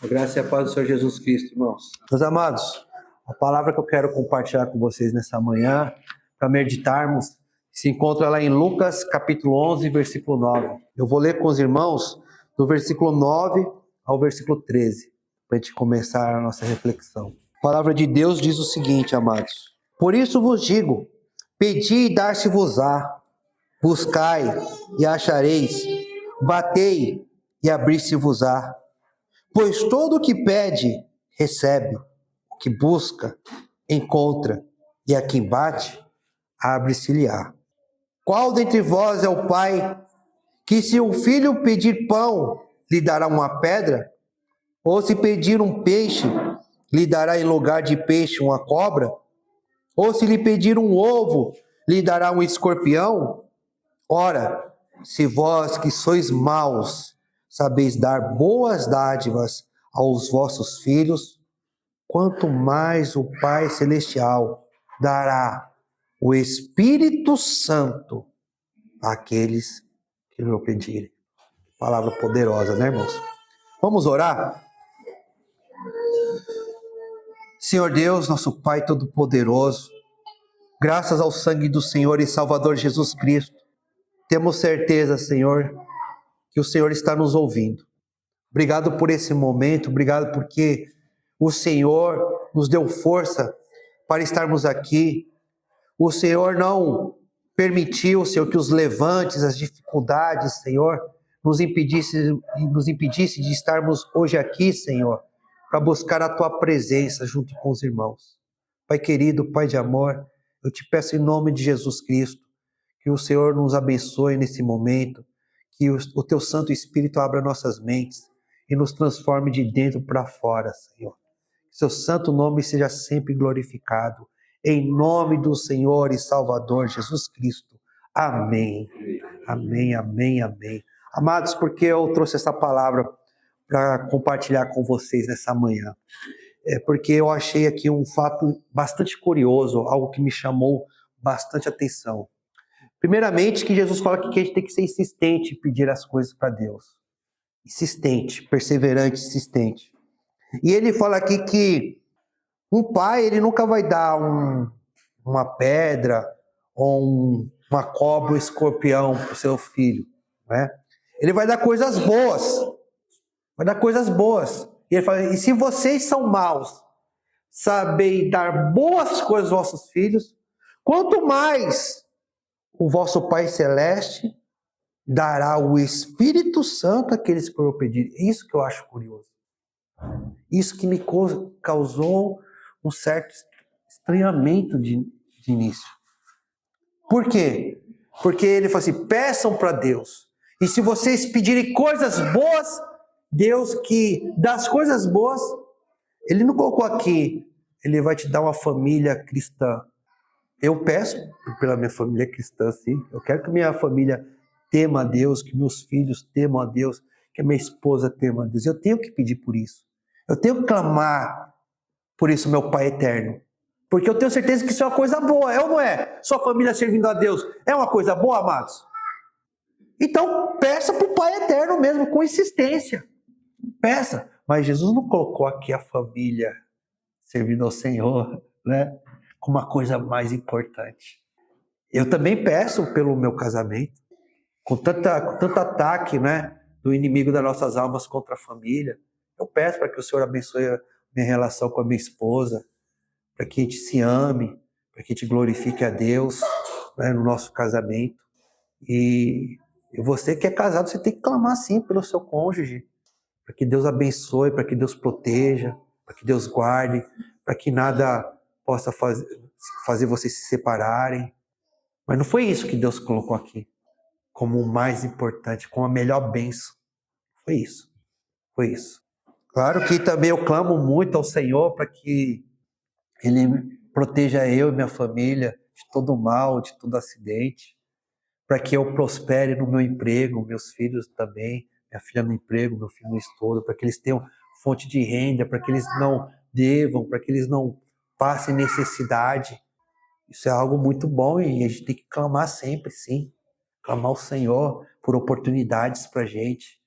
A graça e a paz do Senhor Jesus Cristo, irmãos. Meus amados, a palavra que eu quero compartilhar com vocês nessa manhã, para meditarmos, se encontra lá em Lucas, capítulo 11, versículo 9. Eu vou ler com os irmãos do versículo 9 ao versículo 13, para a gente começar a nossa reflexão. A palavra de Deus diz o seguinte, amados: Por isso vos digo, pedi e dar-se-vos-á, buscai e achareis, batei e abrir-se-vos-á. Pois todo o que pede, recebe, o que busca, encontra, e a quem bate, abre-se-lhe-á. Qual dentre vós é o pai que, se o filho pedir pão, lhe dará uma pedra? Ou se pedir um peixe, lhe dará em lugar de peixe uma cobra? Ou se lhe pedir um ovo, lhe dará um escorpião? Ora, se vós que sois maus, sabeis dar boas dádivas aos vossos filhos, quanto mais o Pai Celestial dará o Espírito Santo àqueles que lhe pedirem. Palavra poderosa, né, irmãos? Vamos orar? Senhor Deus, nosso Pai Todo-Poderoso, graças ao sangue do Senhor e Salvador Jesus Cristo, temos certeza, Senhor, que o Senhor está nos ouvindo. Obrigado por esse momento, obrigado porque o Senhor nos deu força para estarmos aqui. O Senhor não permitiu, Senhor, que os levantes, as dificuldades, Senhor, nos impedisse de estarmos hoje aqui, Senhor, para buscar a Tua presença junto com os irmãos. Pai querido, Pai de amor, eu te peço em nome de Jesus Cristo, que o Senhor nos abençoe nesse momento, que o Teu Santo Espírito abra nossas mentes e nos transforme de dentro para fora, Senhor. Que Seu santo nome seja sempre glorificado. Em nome do Senhor e Salvador Jesus Cristo. Amém. Amém, amém, amém. Amados, porque eu trouxe essa palavra para compartilhar com vocês nessa manhã? É porque eu achei aqui um fato bastante curioso, algo que me chamou bastante atenção. Primeiramente, que Jesus fala que a gente tem que ser insistente em pedir as coisas para Deus. Insistente, perseverante, insistente. E ele fala aqui que um pai, ele nunca vai dar uma pedra ou uma cobra, um escorpião para o seu filho, né? Ele vai dar coisas boas. Vai dar coisas boas. E ele fala, e se vocês são maus, sabem dar boas coisas aos vossos filhos, quanto mais o vosso Pai Celeste dará o Espírito Santo àqueles que eu pedir. Isso que eu acho curioso. Isso que me causou um certo estranhamento de início. Por quê? Porque ele fala assim, peçam para Deus. E se vocês pedirem coisas boas, Deus que dá as coisas boas, Ele não colocou aqui, Ele vai te dar uma família cristã. Eu peço pela minha família cristã, sim. Eu quero que minha família tema a Deus, que meus filhos temam a Deus, que a minha esposa tema a Deus. Eu tenho que pedir por isso. Eu tenho que clamar por isso, meu Pai eterno. Porque eu tenho certeza que isso é uma coisa boa, é ou não é? Sua família servindo a Deus é uma coisa boa, amados? Então, peça para o Pai eterno mesmo, com insistência. Peça. Mas Jesus não colocou aqui a família servindo ao Senhor, né, como uma coisa mais importante. Eu também peço pelo meu casamento, com tanto ataque, né, do inimigo das nossas almas contra a família. Eu peço para que o Senhor abençoe a minha relação com a minha esposa, para que a gente se ame, para que a gente glorifique a Deus, né, no nosso casamento. E você que é casado, você tem que clamar sim pelo seu cônjuge, para que Deus abençoe, para que Deus proteja, para que Deus guarde, para que nada possa fazer vocês se separarem. Mas não foi isso que Deus colocou aqui como o mais importante, como a melhor bênção. Foi isso. Foi isso. Claro que também eu clamo muito ao Senhor para que Ele proteja eu e minha família de todo mal, de todo acidente, para que eu prospere no meu emprego, meus filhos também, minha filha no emprego, meu filho no estudo, para que eles tenham fonte de renda, para que eles não devam, para que eles não passem necessidade. Isso é algo muito bom e a gente tem que clamar sempre, sim. Clamar ao Senhor por oportunidades para a gente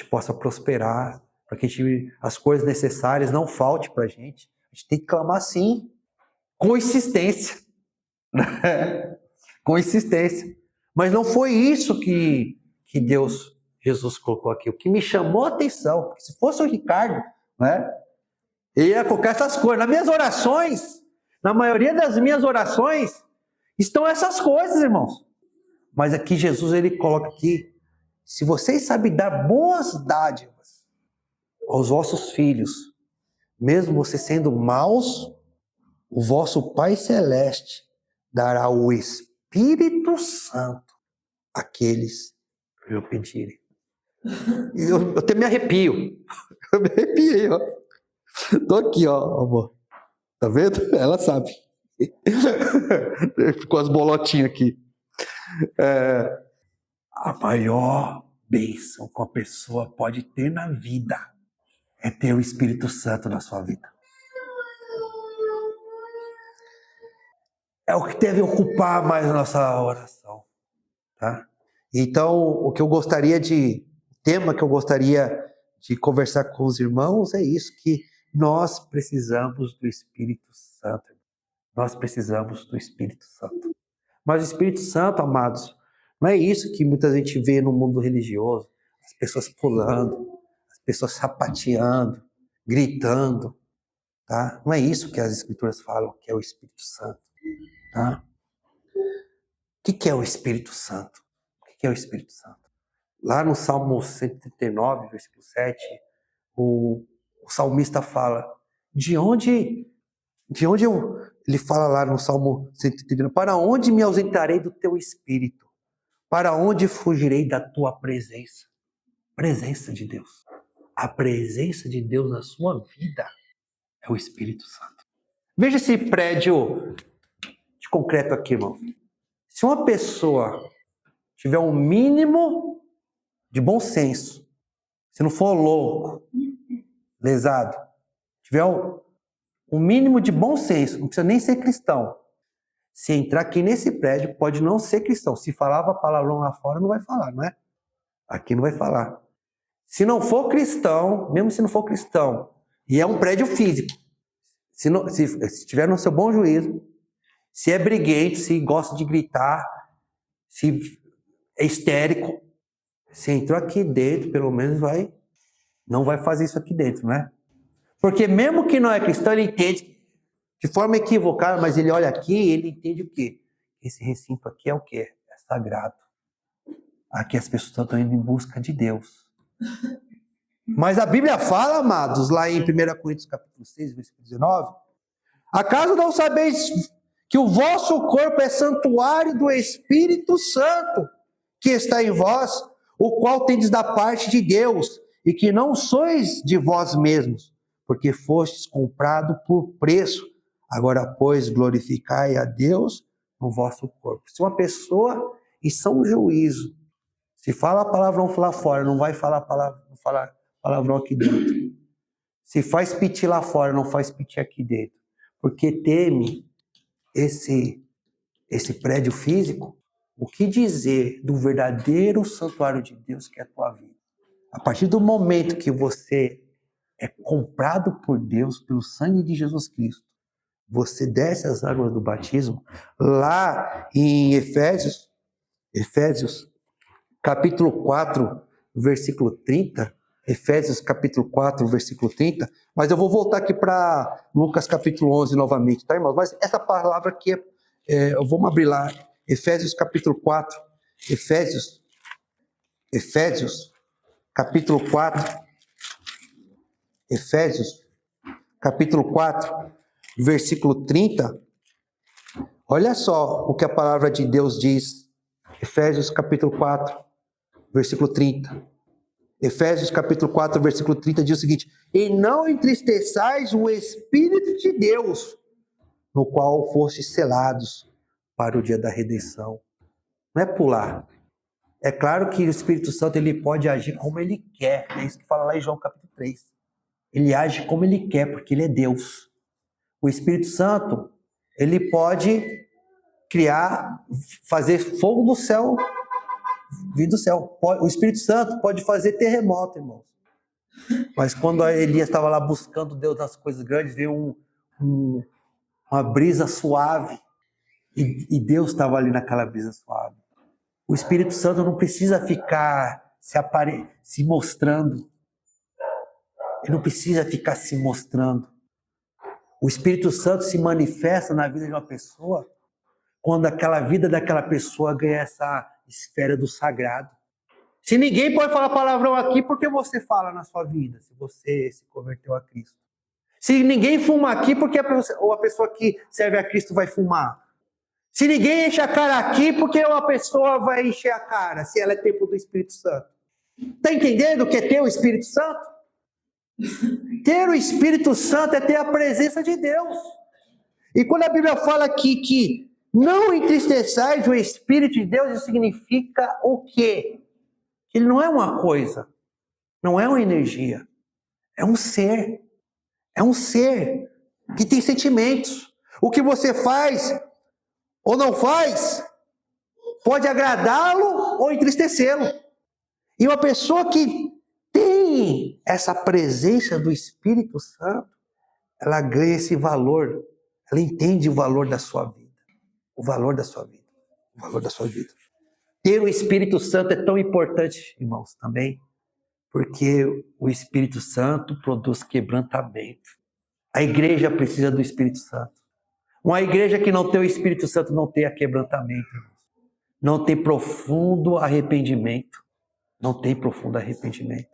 possa prosperar, para que as coisas necessárias não faltem para a gente tem que clamar sim, com insistência. Com insistência. Mas não foi isso que Jesus colocou aqui. O que me chamou a atenção, porque se fosse o Ricardo, né, ele ia colocar essas coisas. Nas minhas orações, na maioria das minhas orações, estão essas coisas, irmãos. Mas aqui Jesus, ele coloca aqui, se vocês sabem dar boas dádivas aos vossos filhos, mesmo vocês sendo maus, o vosso Pai Celeste dará o Espírito Santo àqueles que o pedirem. Eu até me arrepio. Eu me arrepiei, ó. Tô aqui, ó, amor. Tá vendo? Ela sabe. Ficou as bolotinhas aqui. A maior bênção que uma pessoa pode ter na vida é ter o Espírito Santo na sua vida. É o que deve ocupar mais a nossa oração, tá? Então, o tema que eu gostaria de conversar com os irmãos é isso, que nós precisamos do Espírito Santo. Nós precisamos do Espírito Santo. Mas o Espírito Santo, amados, não é isso que muita gente vê no mundo religioso, as pessoas pulando, as pessoas sapateando, gritando, tá? Não é isso que as Escrituras falam, que é o Espírito Santo. Tá? O que é o Espírito Santo? O que é o Espírito Santo? Lá no Salmo 139, versículo 7, o salmista fala, ele fala lá no Salmo 139, para onde me ausentarei do teu Espírito? Para onde fugirei da tua presença? Presença de Deus. A presença de Deus na sua vida é o Espírito Santo. Veja esse prédio de concreto aqui, irmão. Se uma pessoa tiver um mínimo de bom senso, se não for louco, lesado, tiver um mínimo de bom senso, não precisa nem ser cristão, se entrar aqui nesse prédio, pode não ser cristão. Se falava palavrão lá fora, não vai falar, não é? Aqui não vai falar. Se não for cristão, mesmo se não for cristão, e é um prédio físico, se estiver no seu bom juízo, se é briguento, se gosta de gritar, se é histérico, se entrou aqui dentro, pelo menos não vai fazer isso aqui dentro, né? Porque mesmo que não é cristão, ele entende de forma equivocada, mas ele olha aqui e ele entende o quê? Esse recinto aqui é o quê? É sagrado. Aqui as pessoas estão indo em busca de Deus. Mas a Bíblia fala, amados, lá em 1 Coríntios capítulo 6, versículo 19, acaso não sabeis que o vosso corpo é santuário do Espírito Santo, que está em vós, o qual tendes da parte de Deus, e que não sois de vós mesmos, porque fostes comprado por preço. Agora, pois, glorificai a Deus no vosso corpo. Se uma pessoa, isso é um juízo, se fala palavrão lá fora, não vai falar palavrão aqui dentro. Se faz piti lá fora, não faz piti aqui dentro. Porque teme esse prédio físico, o que dizer do verdadeiro santuário de Deus que é a tua vida? A partir do momento que você é comprado por Deus pelo sangue de Jesus Cristo, você desce as águas do batismo, lá em Efésios capítulo 4, versículo 30, Efésios capítulo 4, versículo 30, mas eu vou voltar aqui para Lucas capítulo 11 novamente, tá, irmãos? Mas essa palavra aqui, vamos abrir lá, Efésios capítulo 4, Efésios capítulo 4, Efésios capítulo 4, versículo 30, olha só o que a palavra de Deus diz, Efésios capítulo 4, versículo 30. Efésios capítulo 4, versículo 30 diz o seguinte: e não entristeçais o Espírito de Deus, no qual fostes selados para o dia da redenção. Não é pular. É claro que o Espírito Santo ele pode agir como ele quer. É isso que fala lá em João capítulo 3. Ele age como ele quer, porque ele é Deus. O Espírito Santo, ele pode fazer fogo do céu, vir do céu. O Espírito Santo pode fazer terremoto, irmãos. Mas quando Elias estava lá buscando Deus nas coisas grandes, veio uma brisa suave. E Deus estava ali naquela brisa suave. O Espírito Santo não precisa ficar se mostrando. Ele não precisa ficar se mostrando. O Espírito Santo se manifesta na vida de uma pessoa quando aquela vida daquela pessoa ganha essa esfera do sagrado. Se ninguém pode falar palavrão aqui, por que você fala na sua vida, se você se converteu a Cristo? Se ninguém fuma aqui, por que a pessoa que serve a Cristo vai fumar? Se ninguém enche a cara aqui, por que uma pessoa vai encher a cara, se ela é templo do Espírito Santo? Está entendendo o que é ter o Espírito Santo? Ter o Espírito Santo é ter a presença de Deus. E quando a Bíblia fala aqui que não entristeçais o Espírito de Deus, isso significa o quê? Ele não é uma coisa, não é uma energia, é um ser. É um ser que tem sentimentos. O que você faz ou não faz pode agradá-lo ou entristecê-lo. E uma pessoa que tem essa presença do Espírito Santo, ela ganha esse valor, ela entende o valor da sua vida. O valor da sua vida. O valor da sua vida. Ter o Espírito Santo é tão importante, irmãos, também, porque o Espírito Santo produz quebrantamento. A igreja precisa do Espírito Santo. Uma igreja que não tem o Espírito Santo não tem quebrantamento, irmãos. Não tem profundo arrependimento. Não tem profundo arrependimento.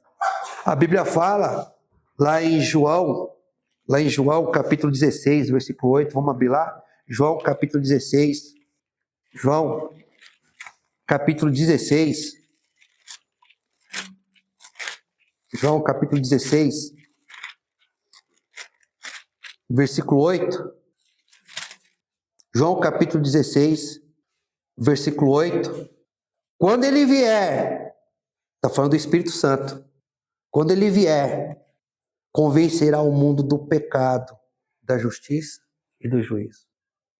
A Bíblia fala lá em João capítulo 16, versículo 8, vamos abrir lá? João capítulo 16. João capítulo 16. João capítulo 16, versículo 8. João capítulo 16, versículo 8. Quando ele vier, está falando do Espírito Santo, quando ele vier, convencerá o mundo do pecado, da justiça e do juízo.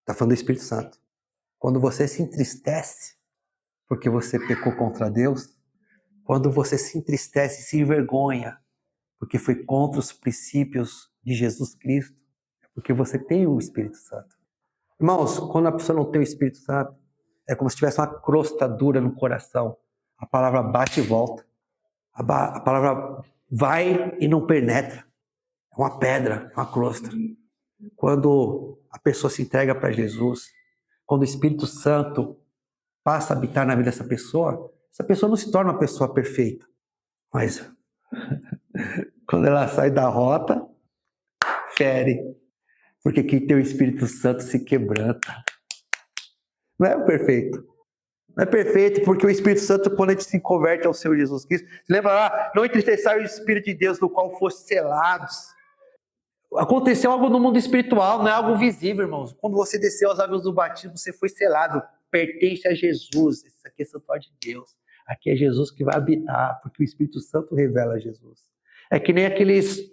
Está falando do Espírito Santo. Quando você se entristece porque você pecou contra Deus, quando você se entristece e se envergonha porque foi contra os princípios de Jesus Cristo, é porque você tem o Espírito Santo. Irmãos, quando a pessoa não tem o Espírito Santo, é como se tivesse uma crosta dura no coração. A palavra bate e volta. A palavra vai e não penetra. É uma pedra, é uma crosta. Quando a pessoa se entrega para Jesus, quando o Espírito Santo passa a habitar na vida dessa pessoa, essa pessoa não se torna uma pessoa perfeita. Mas quando ela sai da rota, fere. Porque quem tem o Espírito Santo se quebranta. Não é perfeito. Não é perfeito, porque o Espírito Santo, quando a gente se converte ao Senhor Jesus Cristo, você lembra lá, não entristeçai o Espírito de Deus, no qual foste selados. Aconteceu algo no mundo espiritual, não é algo visível, irmãos. Quando você desceu as águas do batismo, você foi selado. Pertence a Jesus. Isso aqui é santuário de Deus. Aqui é Jesus que vai habitar, porque o Espírito Santo revela Jesus. É que nem aqueles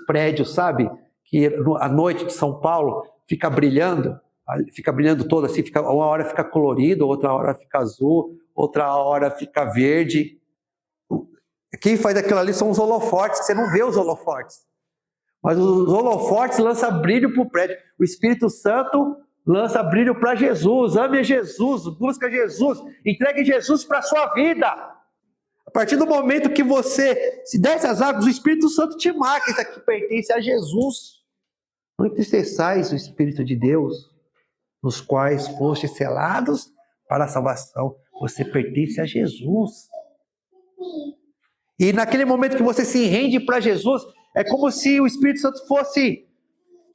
prédios, sabe? Que à noite de São Paulo fica brilhando todo assim, uma hora fica colorido, outra hora fica azul, outra hora fica verde. Quem faz aquilo ali são os holofortes, você não vê os holofortes. Mas os holofortes lançam brilho para o prédio. O Espírito Santo lança brilho para Jesus. Ame Jesus, busca Jesus, entregue Jesus para a sua vida. A partir do momento que você se desce as águas, o Espírito Santo te marca. Isso aqui pertence a Jesus. Não entristeçais o Espírito de Deus, nos quais foste selados para a salvação. Você pertence a Jesus. E naquele momento que você se rende para Jesus, é como se o Espírito Santo fosse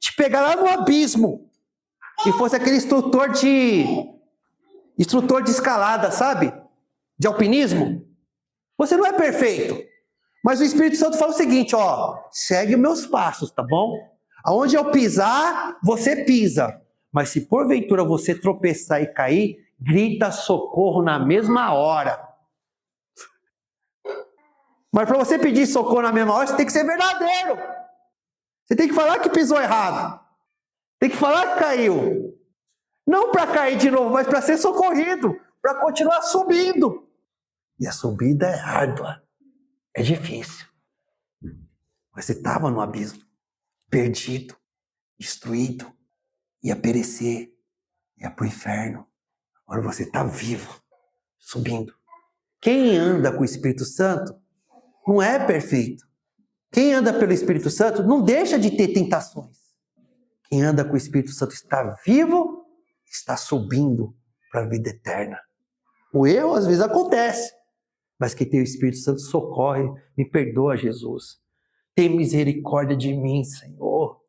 te pegar lá no abismo e fosse aquele instrutor de escalada, sabe? De alpinismo. Você não é perfeito, mas o Espírito Santo fala o seguinte, segue os meus passos, tá bom? Aonde eu pisar, você pisa. Mas se porventura você tropeçar e cair, grita socorro na mesma hora. Mas para você pedir socorro na mesma hora, você tem que ser verdadeiro. Você tem que falar que pisou errado. Tem que falar que caiu. Não para cair de novo, mas para ser socorrido. Para continuar subindo. E a subida é árdua. É difícil. Mas você estava no abismo, perdido, destruído, ia perecer, ia para o inferno. Agora você está vivo, subindo. Quem anda com o Espírito Santo não é perfeito. Quem anda pelo Espírito Santo não deixa de ter tentações. Quem anda com o Espírito Santo está vivo, está subindo para a vida eterna. O erro às vezes acontece, mas quem tem o Espírito Santo socorre, me perdoa, Jesus. Tem misericórdia de mim, Senhor.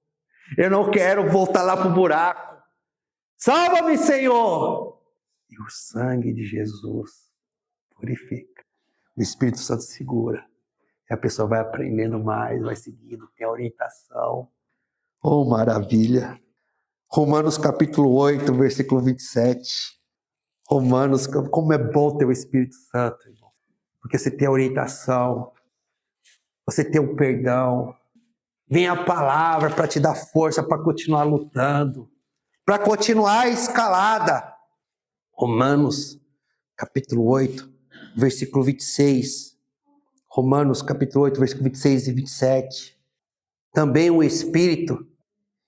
Eu não quero voltar lá para o buraco. Salva-me, Senhor. E o sangue de Jesus purifica. O Espírito Santo segura. E a pessoa vai aprendendo mais, vai seguindo, tem a orientação. Oh, maravilha! Romanos capítulo 8, versículo 27. Romanos, como é bom ter o Espírito Santo, irmão. Porque você tem a orientação, você tem o perdão. Vem a palavra para te dar força para continuar lutando, para continuar a escalada. Romanos capítulo 8, versículo 26. Romanos capítulo 8, versículo 26 e 27. Também o Espírito,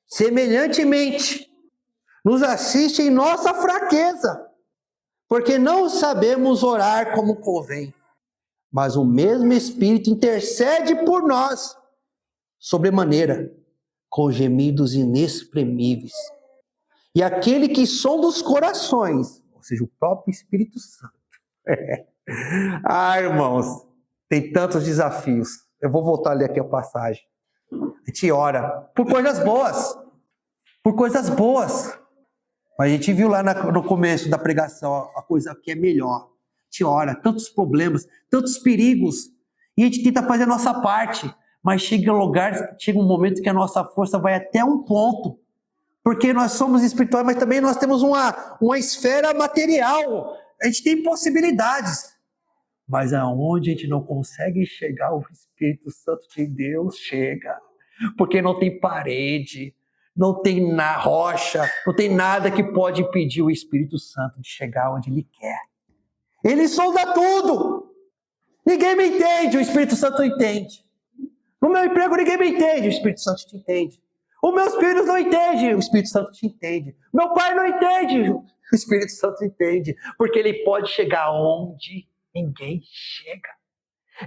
semelhantemente, nos assiste em nossa fraqueza, porque não sabemos orar como convém. Mas o mesmo Espírito intercede por nós, sobremaneira, com gemidos inexprimíveis. E aquele que sonda os corações, ou seja, o próprio Espírito Santo. Irmãos, tem tantos desafios. Eu vou voltar a ler aqui a passagem. A gente ora por coisas boas. Por coisas boas. Mas a gente viu lá no começo da pregação a coisa que é melhor. A gente ora, tantos problemas, tantos perigos. E a gente tenta fazer a nossa parte. Mas chega um momento que a nossa força vai até um ponto. Porque nós somos espirituais, mas também nós temos uma esfera material. A gente tem possibilidades. Mas aonde a gente não consegue chegar, o Espírito Santo de Deus chega. Porque não tem parede, não tem rocha, não tem nada que pode impedir o Espírito Santo de chegar onde Ele quer. Ele sonda tudo. Ninguém me entende, o Espírito Santo entende. No meu emprego ninguém me entende, o Espírito Santo te entende. Os meus filhos não entendem, o Espírito Santo te entende. Meu pai não entende, o Espírito Santo entende. Porque Ele pode chegar onde ninguém chega.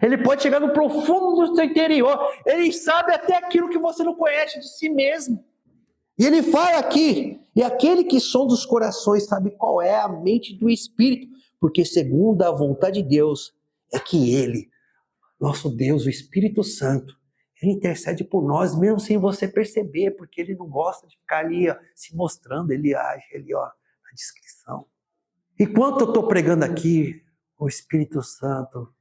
Ele pode chegar no profundo do seu interior. Ele sabe até aquilo que você não conhece de si mesmo. E Ele fala aqui, e aquele que sonda os corações sabe qual é a mente do Espírito, porque segundo a vontade de Deus é que Ele, nosso Deus, o Espírito Santo, Ele intercede por nós, mesmo sem você perceber, porque Ele não gosta de ficar ali se mostrando, Ele age ali na descrição. Enquanto eu estou pregando aqui, o Espírito Santo,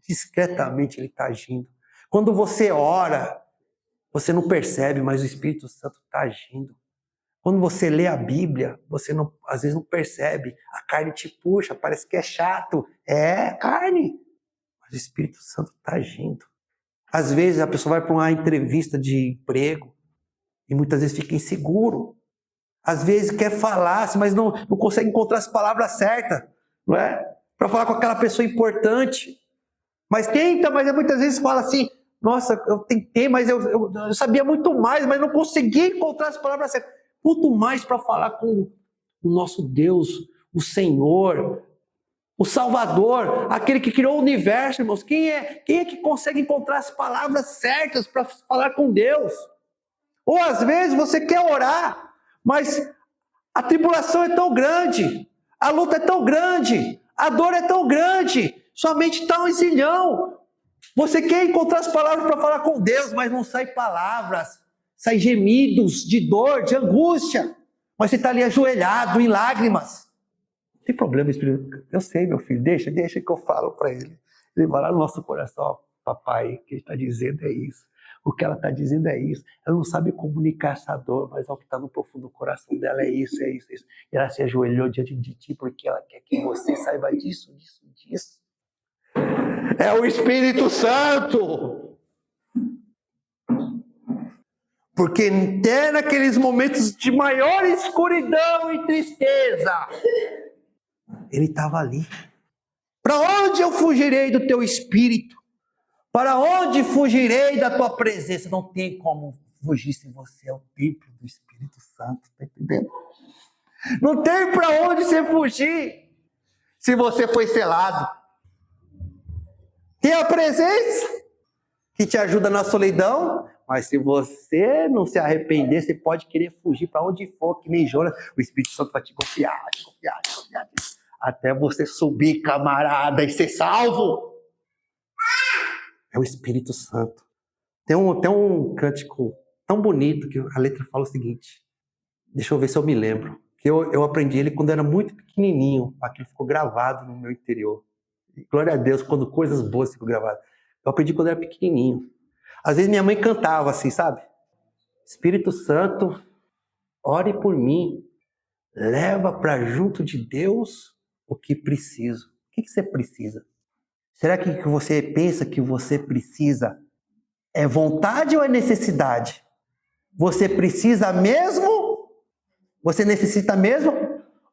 discretamente Ele está agindo. Quando você ora, você não percebe, mas o Espírito Santo está agindo. Quando você lê a Bíblia, você às vezes não percebe. A carne te puxa, parece que é chato. É carne. Mas o Espírito Santo está agindo. Às vezes a pessoa vai para uma entrevista de emprego e muitas vezes fica inseguro. Às vezes quer falar, mas não consegue encontrar as palavras certas, não é? Para falar com aquela pessoa importante. Mas tenta, mas muitas vezes fala assim, nossa, eu tentei, mas eu sabia muito mais, mas não consegui encontrar as palavras certas. Muito mais para falar com o nosso Deus, o Senhor, o Salvador, aquele que criou o universo, irmãos. Quem é que consegue encontrar as palavras certas para falar com Deus? Ou às vezes você quer orar, mas a tribulação é tão grande, a luta é tão grande, a dor é tão grande, sua mente está um zilhão. Você quer encontrar as palavras para falar com Deus, mas não sai palavras, sai gemidos de dor, de angústia. Mas você está ali ajoelhado, em lágrimas. Não tem problema, Espírito. Eu sei, meu filho, deixa que eu falo para ele. Ele vai lá no nosso coração, ó, papai, o que ele está dizendo é isso. O que ela está dizendo é isso. Ela não sabe comunicar essa dor, mas o que está no profundo coração dela é isso, é isso, é isso. E ela se ajoelhou diante de ti porque ela quer que você saiba disso. É o Espírito Santo. Porque até naqueles momentos de maior escuridão e tristeza, Ele estava ali. Para onde eu fugirei do teu Espírito? Para onde fugirei da tua presença? Não tem como fugir se você é o templo do Espírito Santo, tá entendendo? Não tem para onde você fugir se você foi selado. Tem a presença que te ajuda na solidão, mas se você não se arrepender, você pode querer fugir para onde for, que nem Jonas. O Espírito Santo vai te confiar, até você subir, camarada, e ser salvo. É o Espírito Santo. Tem um cântico tão bonito que a letra fala o seguinte. Deixa eu ver se eu me lembro. Que eu aprendi ele quando era muito pequenininho. Aquilo ficou gravado no meu interior. E, glória a Deus, quando coisas boas ficam gravadas. Eu aprendi quando era pequenininho. Às vezes minha mãe cantava assim, sabe? Espírito Santo, ore por mim. Leva para junto de Deus o que preciso. O que você precisa? Será que o que você pensa que você precisa é vontade ou é necessidade? Você precisa mesmo? Você necessita mesmo?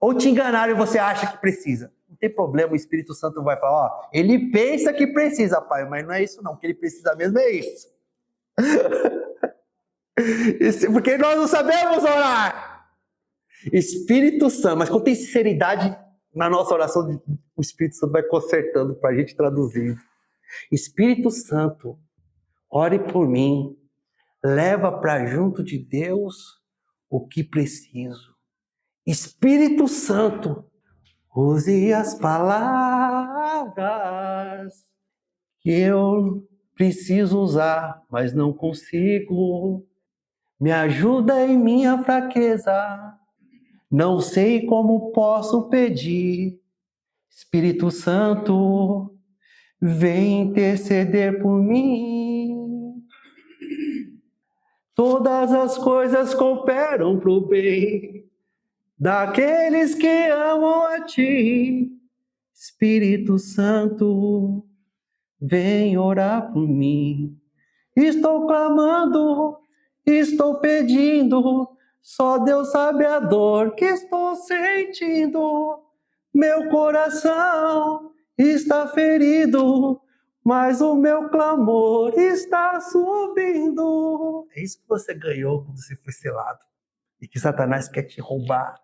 Ou te enganaram e você acha que precisa? Não tem problema, o Espírito Santo vai falar, ó, ele pensa que precisa, pai, mas não é isso não, o que ele precisa mesmo é isso. Porque nós não sabemos orar. Espírito Santo, mas quando tem sinceridade na nossa oração, o Espírito Santo vai consertando para a gente traduzir. Espírito Santo, ore por mim, leva para junto de Deus o que preciso. Espírito Santo, use as palavras que eu preciso usar, mas não consigo. Me ajuda em minha fraqueza. Não sei como posso pedir. Espírito Santo, vem interceder por mim. Todas as coisas cooperam para o bem daqueles que amam a ti. Espírito Santo, vem orar por mim. Estou clamando, estou pedindo, só Deus sabe a dor que estou sentindo. Meu coração está ferido, mas o meu clamor está subindo. É isso que você ganhou quando você foi selado. E que Satanás quer te roubar.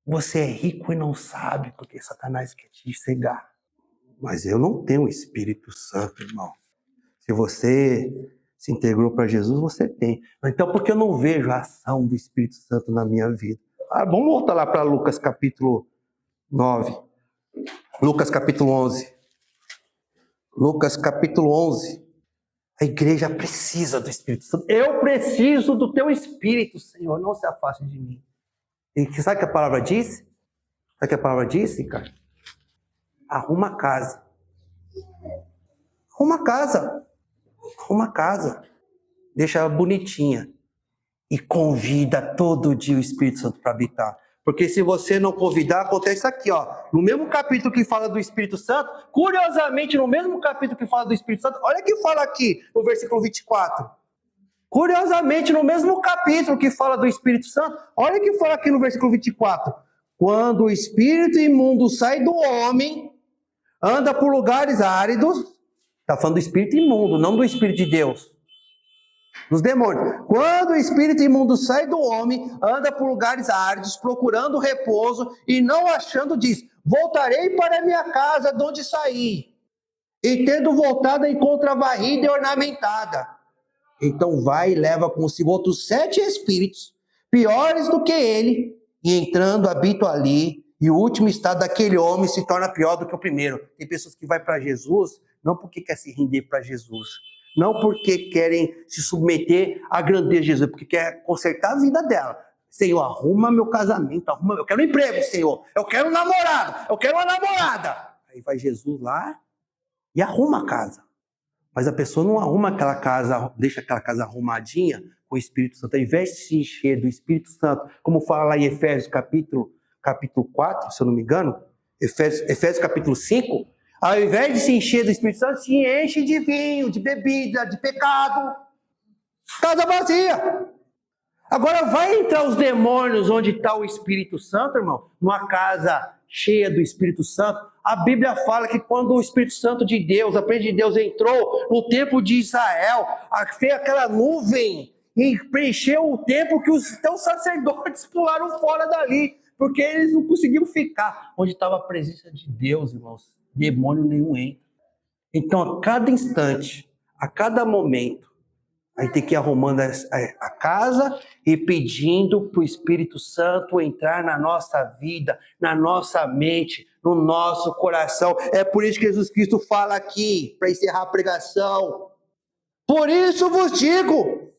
Você é rico e não sabe, porque Satanás quer te cegar. Mas eu não tenho o Espírito Santo, irmão. Se você se integrou para Jesus, você tem. Então, por que eu não vejo a ação do Espírito Santo na minha vida? Vamos voltar lá para Lucas capítulo 9. Lucas capítulo 11. Lucas capítulo 11. A igreja precisa do Espírito Santo. Eu preciso do teu Espírito, Senhor. Não se afaste de mim. E sabe o que a palavra disse? Sabe o que a palavra disse, cara? Arruma a casa. Arruma a casa. Arruma a casa. Deixa ela bonitinha. E convida todo dia o Espírito Santo para habitar. Porque se você não convidar, acontece isso aqui, ó. No mesmo capítulo que fala do Espírito Santo, curiosamente, no mesmo capítulo que fala do Espírito Santo, olha o que fala aqui no versículo 24. Curiosamente, no mesmo capítulo que fala do Espírito Santo, olha o que fala aqui no versículo 24. Quando o espírito imundo sai do homem, anda por lugares áridos, está falando do espírito imundo, não do Espírito de Deus. Dos demônios. Quando o espírito imundo sai do homem, anda por lugares áridos, procurando repouso e não achando, diz: voltarei para a minha casa de onde saí. E tendo voltado, encontra varrida e ornamentada. Então vai e leva consigo outros 7 espíritos, piores do que ele, e entrando habitam ali, e o último estado daquele homem se torna pior do que o primeiro. Tem pessoas que vão para Jesus, não porque quer se render para Jesus, não porque querem se submeter à grandeza de Jesus, porque quer consertar a vida dela. Senhor, arruma meu casamento, eu quero um emprego, Senhor, eu quero um namorado, eu quero uma namorada. Aí vai Jesus lá e arruma a casa. Mas a pessoa não arruma aquela casa, deixa aquela casa arrumadinha com o Espírito Santo. Ao invés de se encher do Espírito Santo, como fala lá em Efésios capítulo 4, se eu não me engano, Efésios capítulo 5, ao invés de se encher do Espírito Santo, se enche de vinho, de bebida, de pecado. Casa vazia. Agora vai entrar os demônios onde está o Espírito Santo, irmão, numa casa cheia do Espírito Santo. A Bíblia fala que quando o Espírito Santo de Deus, a presença de Deus entrou no templo de Israel, fez aquela nuvem e preencheu o templo que os sacerdotes pularam fora dali, porque eles não conseguiam ficar. Onde estava a presença de Deus, irmãos, demônio nenhum entra. Então, a cada instante, a cada momento, a gente tem que ir arrumando a casa e pedindo para o Espírito Santo entrar na nossa vida, na nossa mente, no nosso coração. É por isso que Jesus Cristo fala aqui, para encerrar a pregação. Por isso vos digo,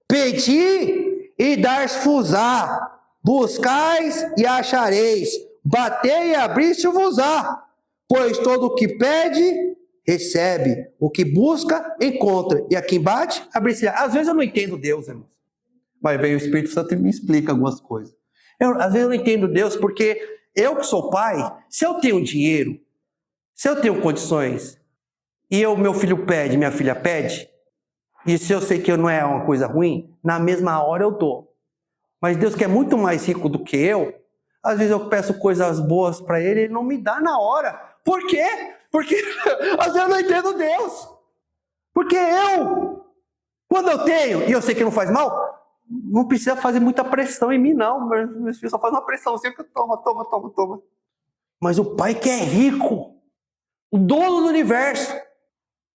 pedi e dar-se-vos-á, buscais e achareis, batei e abri-se-vos-á, pois todo o que pede, recebe, o que busca, encontra, e a quem bate, abre-se-lhe. Às vezes eu não entendo Deus, irmãos, mas vem o Espírito Santo e me explica algumas coisas. Às vezes eu não entendo Deus, porque eu que sou pai, se eu tenho dinheiro, se eu tenho condições, e meu filho pede, minha filha pede, e se eu sei que não é uma coisa ruim, na mesma hora eu dou. Mas Deus, que é muito mais rico do que eu, às vezes eu peço coisas boas para Ele, Ele não me dá na hora. Por quê? Porque às vezes eu não entendo Deus. Porque quando eu tenho, e eu sei que não faz mal, não precisa fazer muita pressão em mim, não. Meus filhos só fazem uma pressão assim, que toma. Mas o Pai que é rico, o dono do universo,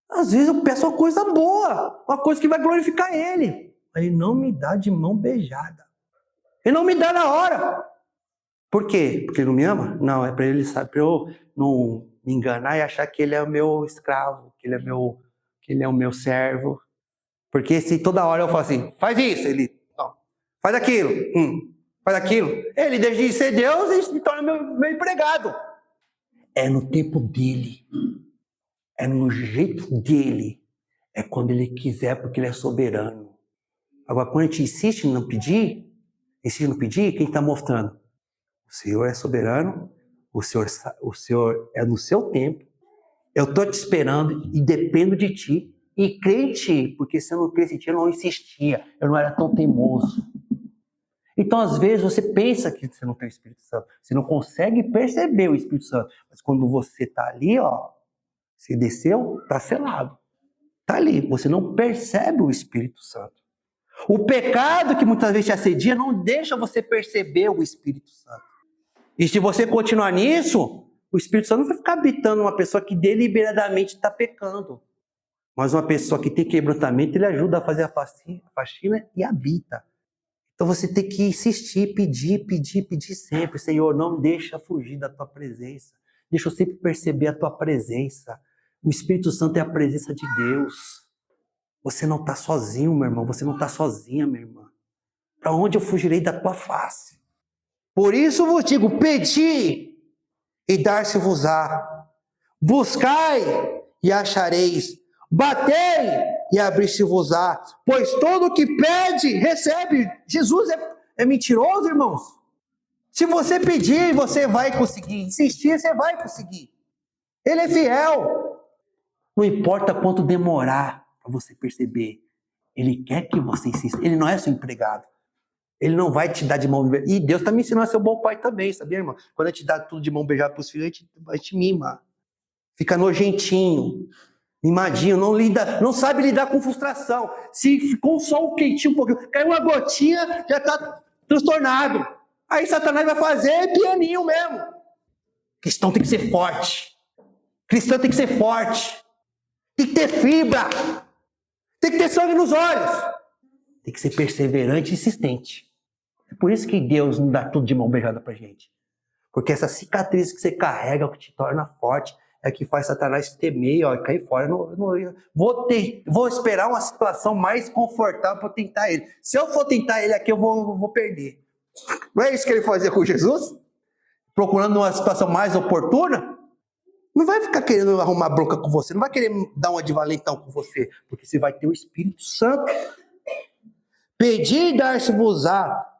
às vezes eu peço uma coisa boa, uma coisa que vai glorificar Ele. Mas Ele não me dá de mão beijada. Ele não me dá na hora. Por quê? Porque Ele não me ama? Não, é para Ele, sabe, para eu não me enganar e achar que Ele é o meu escravo, que Ele é o meu servo. Porque se toda hora eu falo assim, faz isso, Ele, não, faz aquilo, faz aquilo. Ele deixa de ser Deus e se torna meu empregado. É no tempo dele. É no jeito dele. É quando Ele quiser, porque Ele é soberano. Agora, quando a gente insiste em não pedir, quem está mostrando? O Senhor é soberano, o Senhor é no seu tempo, eu estou te esperando e dependo de ti, e creio em ti, porque se eu não cresce em ti, eu não insistia, eu não era tão teimoso. Então, às vezes, você pensa que você não tem o Espírito Santo, você não consegue perceber o Espírito Santo, mas quando você está ali, você desceu, está selado, está ali, você não percebe o Espírito Santo. O pecado que muitas vezes te assedia não deixa você perceber o Espírito Santo. E se você continuar nisso, o Espírito Santo não vai ficar habitando uma pessoa que deliberadamente está pecando. Mas uma pessoa que tem quebrantamento, ele ajuda a fazer a faxina e habita. Então você tem que insistir, pedir sempre. Senhor, não deixa fugir da tua presença. Deixa eu sempre perceber a tua presença. O Espírito Santo é a presença de Deus. Você não está sozinho, meu irmão. Você não está sozinha, minha irmã. Para onde eu fugirei da tua face? Por isso vos digo, pedi e dar-se-vos-á. Buscai e achareis. Batei e abrir-se-vos-á. Pois todo o que pede, recebe. Jesus é mentiroso, irmãos. Se você pedir, você vai conseguir. Insistir, você vai conseguir. Ele é fiel. Não importa quanto demorar para você perceber. Ele quer que você insista. Ele não é seu empregado. Ele não vai te dar de mão beijada. E Deus está me ensinando a ser um bom pai também, sabia, irmão? Quando a gente dá tudo de mão beijada para os filhos, a gente mima. Fica nojentinho, mimadinho, não sabe lidar com frustração. Se ficou só um quentinho, um pouquinho, caiu uma gotinha, já está transtornado. Aí Satanás vai fazer pianinho mesmo. Cristão tem que ser forte. Cristão tem que ser forte. Tem que ter fibra. Tem que ter sangue nos olhos. Tem que ser perseverante e insistente. É por isso que Deus não dá tudo de mão beijada pra gente. Porque essa cicatriz que você carrega, é o que te torna forte, é o que faz Satanás temer e cair fora. Vou esperar uma situação mais confortável para tentar ele. Se eu for tentar ele aqui, eu vou perder. Não é isso que ele fazia com Jesus? Procurando uma situação mais oportuna? Não vai ficar querendo arrumar bronca com você, não vai querer dar uma de valentão com você, porque você vai ter o Espírito Santo. Pedi e dar-se-vos-á,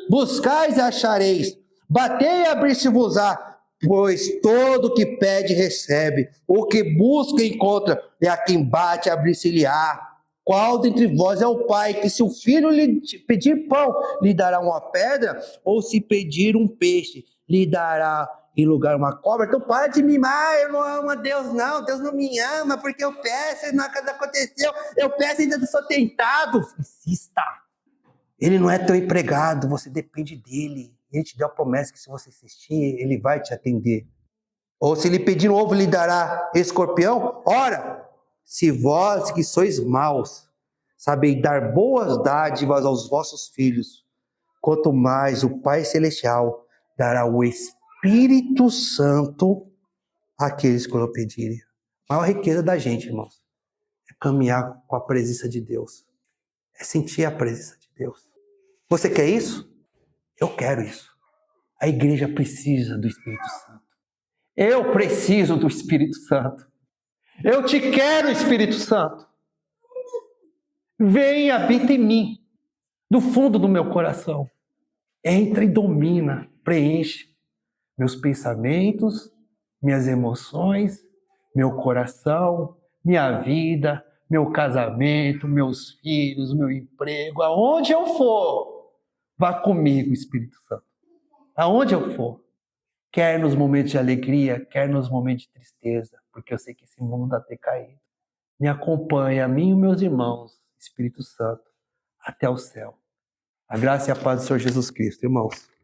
buscais e achareis, batei e abrir-se-vos-á, pois todo que pede recebe, o que busca encontra, e a quem bate abrir-se-lhe-á. Qual dentre vós é o pai que, se o filho lhe pedir pão, lhe dará uma pedra, ou se pedir um peixe, lhe dará em lugar uma cobra. Então para de mimar, eu não amo a Deus não, Deus não me ama, porque eu peço e nada aconteceu, eu peço e ainda sou tentado. Insista. Ele não é teu empregado, você depende dele. Ele te deu a promessa que se você insistir, ele vai te atender. Ou se lhe pedir um ovo, lhe dará escorpião? Ora, se vós que sois maus, sabeis dar boas dádivas aos vossos filhos, quanto mais o Pai Celestial dará o Espírito Santo àqueles que o pedirem. A maior riqueza da gente, irmãos, é caminhar com a presença de Deus. É sentir a presença de Deus. Você quer isso? Eu quero isso. A igreja precisa do Espírito Santo. Eu preciso do Espírito Santo. Eu te quero, Espírito Santo. Vem e habita em mim, do fundo do meu coração. Entra e domina, preenche meus pensamentos, minhas emoções, meu coração, minha vida, meu casamento, meus filhos, meu emprego, aonde eu for, vá comigo, Espírito Santo. Aonde eu for, quer nos momentos de alegria, quer nos momentos de tristeza, porque eu sei que esse mundo está decaído. Me acompanha, a mim e meus irmãos, Espírito Santo, até o céu. A graça e a paz do Senhor Jesus Cristo, irmãos.